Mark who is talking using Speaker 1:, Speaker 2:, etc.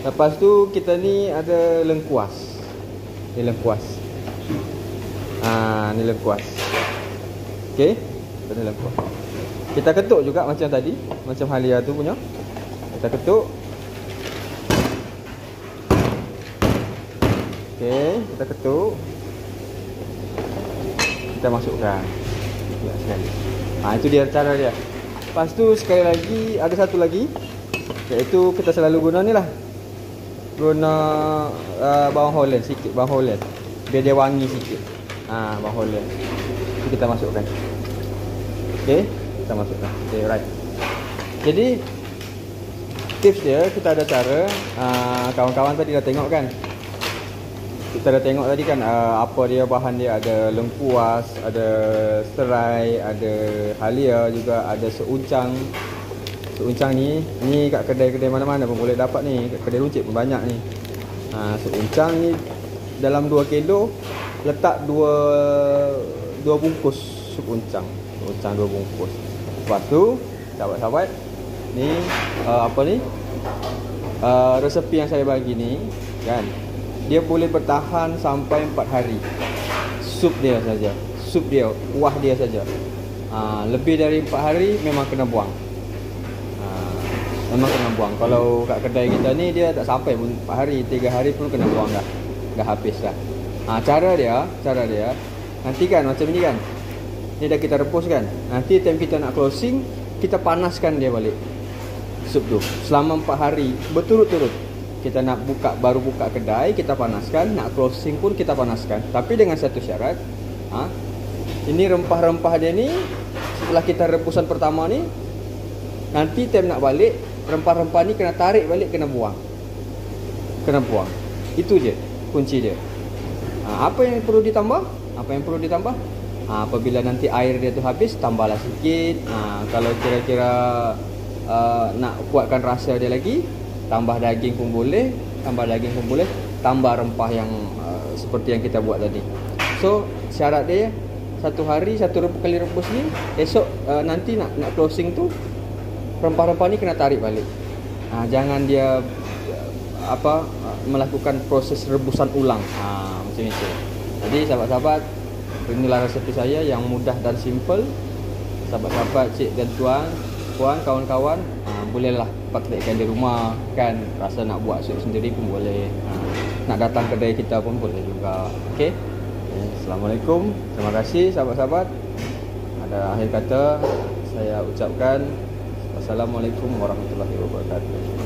Speaker 1: Lepas tu kita ni ada lengkuas. Ni lengkuas. Ni lengkuas. Okey, kita ada lengkuas. Kita ketuk juga macam tadi, macam halia tu punya. Kita ketuk. Okey, kita ketuk. Kita masukkan. Ya, sekali. Itu dia cara dia. Lepas tu sekali lagi ada satu lagi, iaitu kita selalu guna ni lah. Guna bawang Holland sikit, bawang Holland. Biar dia wangi sikit. Bawang Holland. Itu kita masukkan. Okey, kita masukkan. Okey, right. Jadi tips dia, kita ada cara, kawan-kawan tadi dah tengok kan. Kita dah tengok tadi kan apa dia bahan dia, ada lengkuas, ada serai, ada halia juga, ada seuncang. Seuncang ni kat kedai-kedai mana-mana pun boleh dapat ni, kat kedai runcit pun banyak ni. Seuncang ni dalam 2 kilo letak 2 bungkus sup uncang. Uncang 2 bungkus. Lepas tu sahabat-sahabat ni resepi yang saya bagi ni kan, dia boleh bertahan sampai 4 hari. Sup dia saja. Sup dia, kuah dia saja. Lebih dari 4 hari memang kena buang. Memang kena buang. Kalau kat kedai kita ni dia tak sampai pun 4 hari, 3 hari pun kena buang dah. Dah habis dah. Cara dia nanti kan macam ni kan. Ni dah kita rebus kan. Nanti time kita nak closing, kita panaskan dia balik. Sup tu selama 4 hari berturut-turut. Kita nak baru buka kedai, kita panaskan. Nak closing pun kita panaskan. Tapi dengan satu syarat, ini rempah-rempah dia ni, setelah kita rebusan pertama ni, nanti time nak balik, rempah-rempah ni kena tarik balik, kena buang. Kena buang. Itu je kunci dia. Apa yang perlu ditambah? Apabila nanti air dia tu habis, tambahlah sikit. Kalau kira-kira nak kuatkan rasa dia lagi, tambah daging pun boleh, tambah rempah yang seperti yang kita buat tadi. So syarat dia, 1 hari 1 kali rebus ni, esok nanti nak closing tu, rempah-rempah ni kena tarik balik. Jangan dia melakukan proses rebusan ulang. Macam itu. Jadi sahabat-sahabat, inilah resepi saya yang mudah dan simple. Sahabat-sahabat, cik dan tuan, puan, kawan-kawan, bolehlah praktikkan di rumah kan. Rasa nak buat sup sendiri pun boleh. Nak datang kedai kita pun boleh juga. Okey. Assalamualaikum. Terima kasih sahabat-sahabat. Ada akhir kata saya ucapkan Assalamualaikum warahmatullahi wabarakatuh.